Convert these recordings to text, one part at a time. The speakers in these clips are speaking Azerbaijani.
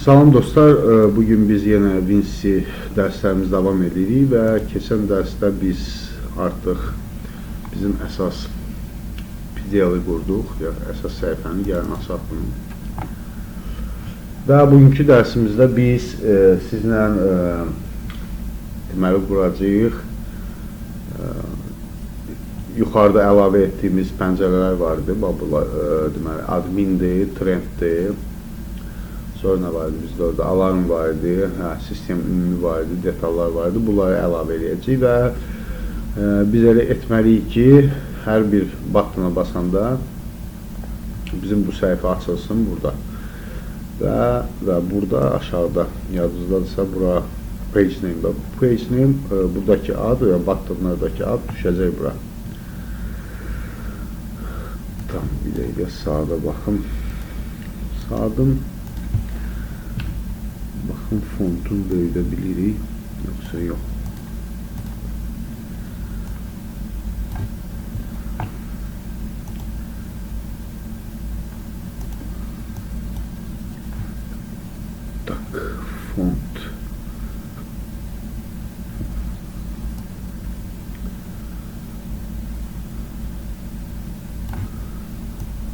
Salam dostlar, bugün biz yenə Vinci dərslərimiz davam edirik və keçən dərsdə biz artıq bizim əsas PDL-i qurduq, əsas səhifəni, gəlin açaq bunu. Və bugünkü dərsimizdə biz sizlə deməli quracağıq. Yuxarıda əlavə etdiyimiz pəncərələr var idi, deməli admindir, trenddir. Sonra nə var idi bizdə orada? Alarm var idi, sistem ünlü var idi, detallar var idi. Bunları əlavə edəcəyik və biz elə etməliyik ki, hər bir buttona basanda bizim bu səhifə açılsın burada. Və burada aşağıda yadınızdadırsa, bura page name. Page name buradakı ad və buttonlardakı ad düşəcək bura. Tam bir dəqiqə sağda baxın. Sağdım. Baxın, fontun böyüdə bilirik, yoxsa yox. Tak, font.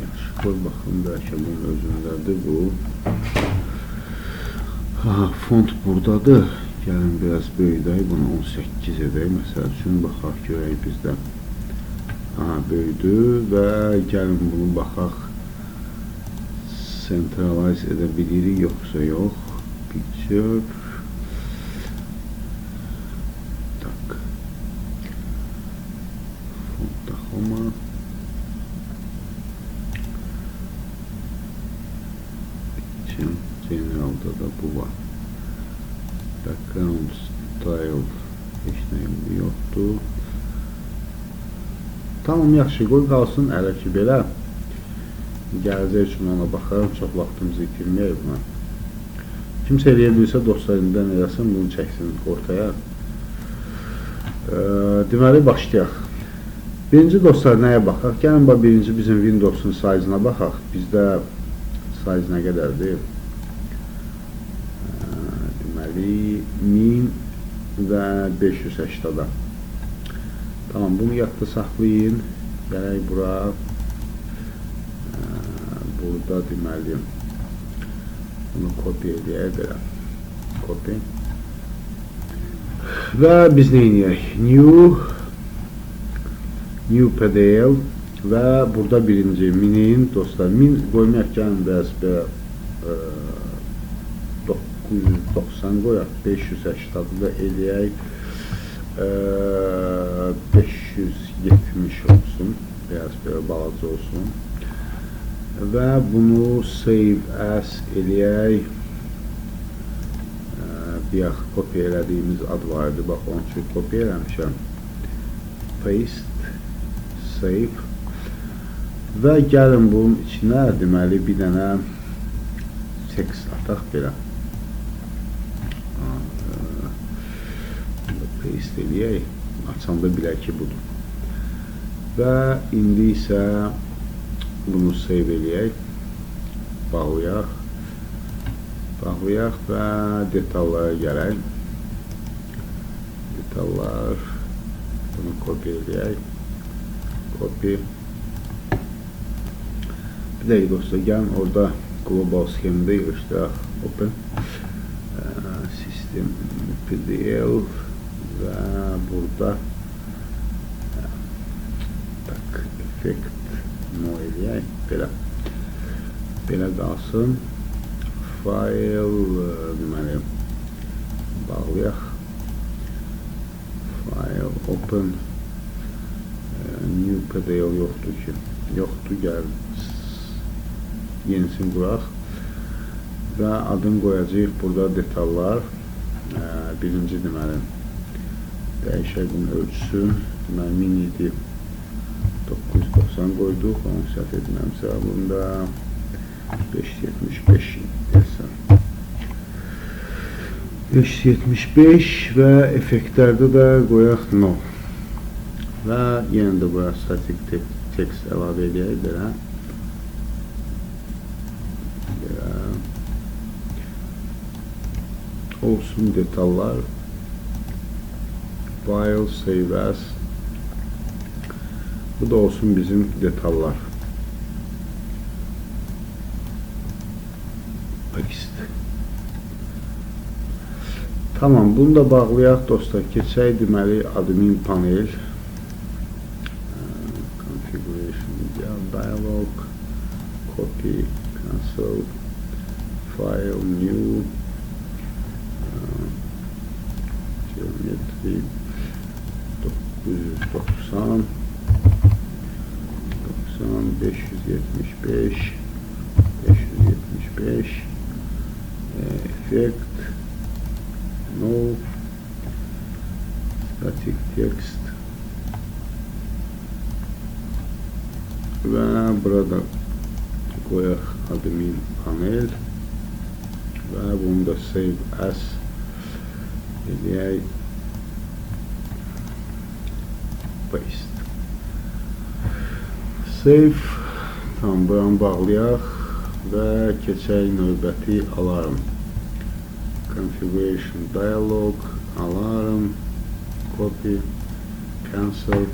Yaxşı, qoy baxın, bəlkə bunun özündədir bu. Font buradadır. Gəlin biraz böyüdək, bunu 18 edək. Məsəl üçün, baxaq, görək bizdə. Böyüdü və gəlin bunu baxaq. Centralize edə bilirik, yoxsa yox. Picture. Tak. Font taxoma. Picture. Generalda da bu var. Background style heç nəyim yoxdur. Tamam, yaxşı, qoy qalsın ələ ki belə. Gələcək üçün ona baxarım, çox vaxtımızı itirməyək buna. Kimsə eləyə bilirsə, dostlarından eləsin, bunu çəksin ortaya. Deməli, başlayaq. Birinci dostlar, nəyə baxaq? Gəlin, birinci bizim Windows'un size-ına baxaq. Bizdə size nə qədərdir? 1000 və 580'da. Tamam, bunu yadda saxlayın. Gələk bura. Burada deməliyim. Bunu kopya edək belə. Copy. Və biz nə edək? New PDL və burada birinci minin dostlar. Min qoymayaq, gəlin biraz belə 990 qoyaq, 580'da da eləyək, 570 olsun, biraz belə balaca olsun və bunu save as eləyək. Bir yaxı kopya elədiyimiz ad var idi, bax onun üçün kopya eləmişəm, paste, save və gəlin bunun içinə deməli bir dənə text ataq belə. Paste eləyək, açanda bilək ki budur. Və indi isə bunu save eləyək, bağlayaq və detallara gələk. Detallar, bunu kopya eləyək, copy. Bir dəqiq dostlar, gəlin orada global sxemdə yığışdıraq, open, system PDL və burada tak, effekt no eləyək, belə qalsın. File deməli bağlayaq, file open, new PDL yoxdur ki, gəl yenisini quraq və adını qoyacaq burada detallar. Birinci deməli dəyişək bunun ölçüsü, deməli 1000 idi, 990 qoyduq, onu səhv etməmsə, bunda 575 deyəsən. 575 və effektlərdə də qoyaq no. Və yenə də bura statik text əlavə edək belə. olsun detallar. File, save as. Bu da olsun bizim detallar. Paste. Tamam, bunu da bağlayaq dostlar. Keçək deməli admin panel. Configuration dialog, copy, cancel, file, new, geometry 990 575 effect, no, static text ve burada koyaq admin panel ve bunu da save as edək, paste, save. Tamam, buranı bağlayaq və keçək növbəti alarm. Configuration dialog, alarm, copy, cancel,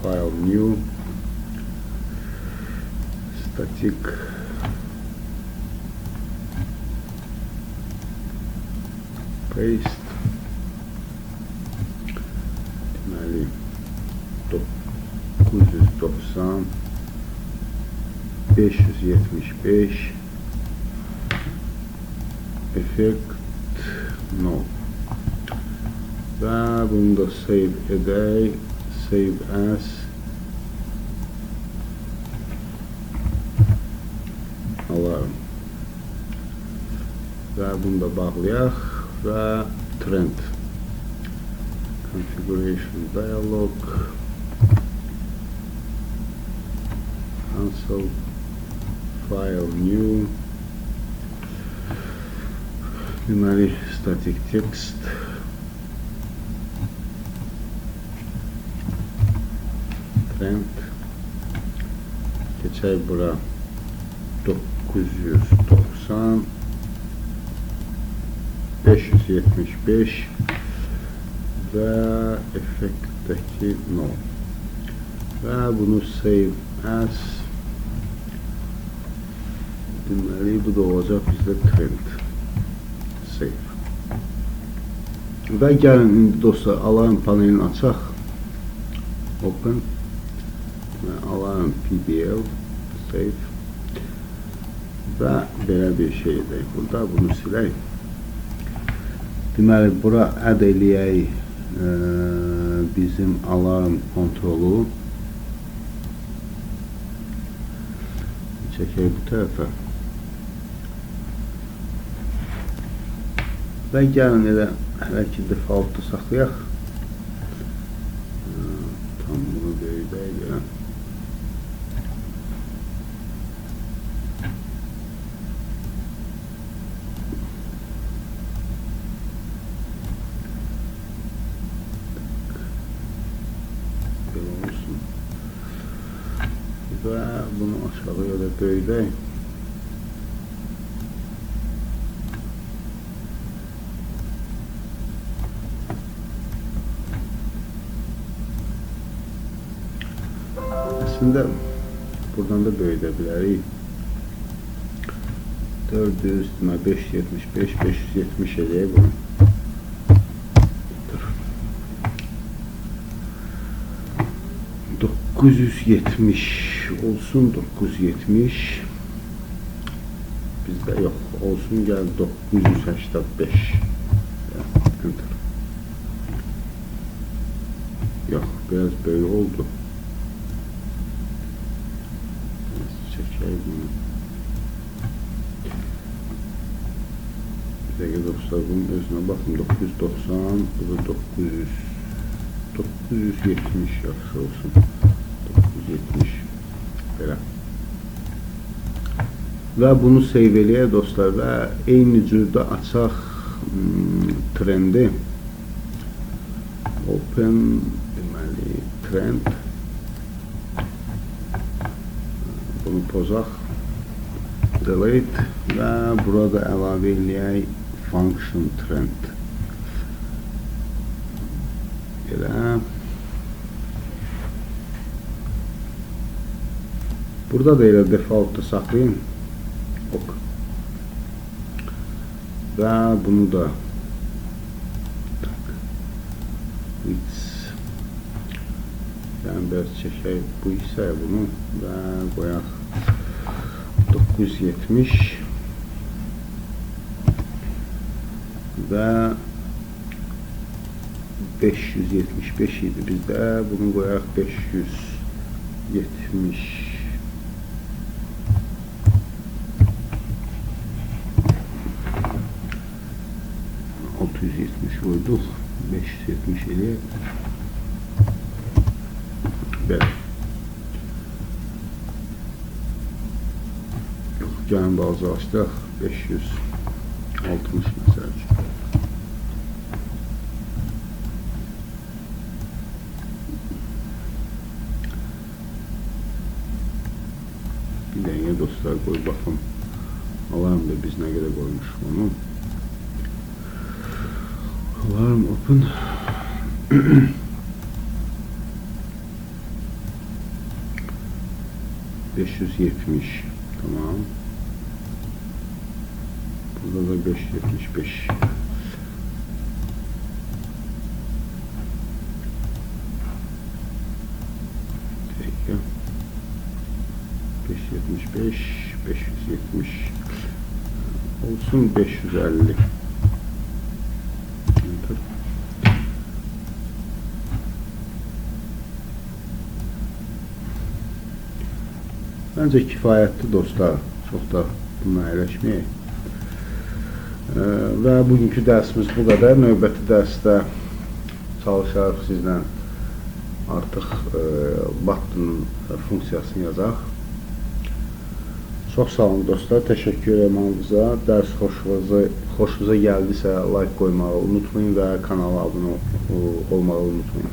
file new, static, paste. Deməli 990 575 effect, no. Və bunu da save edək, save as, alarm və bunu da bağlayaq və trend. Configuration dialog, cancel, file new, deməli static text, trend. Keçək bura 990 575 və effektdəki no. Və bunu save as, deməli bu da olacaq bizdə trend. Save. Və gəlin indi dostlar alarm panelini açaq. Open və alarm PBL, save və belə bir şey edək. Burada bunu silək. Deməli bura add eləyək bizim alarm kontrolu. Çəkək bu tərəfə. Və gəlin elə hələ ki defaultda saxlayaq. Tam bunu böyüdək gəlin. Və bunu aşağıya da böyüdək. Əslində buradan da böyüdə bilərik. 400, 575, 570 eləyək bunu. 970 olsun, 970 bizdə yox, olsun gəl 985 enter. Yox, biraz böyle oldu. Çəkək bunu. Bir dəqiqə dostlar, bunun özünə baxın, 990, bu da 970 yaxşı olsun. 970 belə. Və bunu save eləyək dostlar və eyni cürdə açaq trendi. Open deməli trend. Bunu pozaq. delete və burada əlavə eləyək function trend. Belə. Burada da elə defaultda saxlayın. Ok. Və bunu da yəni biraz çəkək bu hissəyə bunu və qoyaq 970 və 575 idi bizdə, bunu qoyaq 570 670 qoyduq, 570 eləyək. Belə. Yox, gəlin bazılaşdıq, 560 məsəl üçün. Bir dəqiqə dostlar, qoy baxım. Alarm da biz nə qədər qoymuşuq onu. Alarm open. 570, tamam. Burada da 575. Peki. 575, 570 olsun, 550. Məncə kifayətli dostlar, çox da bununla əyləşməyək. Və bugünkü dərsimiz bu qədər. Növbəti dərsdə çalışarıq sizlə artıq button funksiyasını yazaq. Çox sağ olun dostlar, təşəkkür edirəm hamınıza. Dərs xoşunuza gəldisə like qoymağı unutmayın və kanala abunə olmağı unutmayın.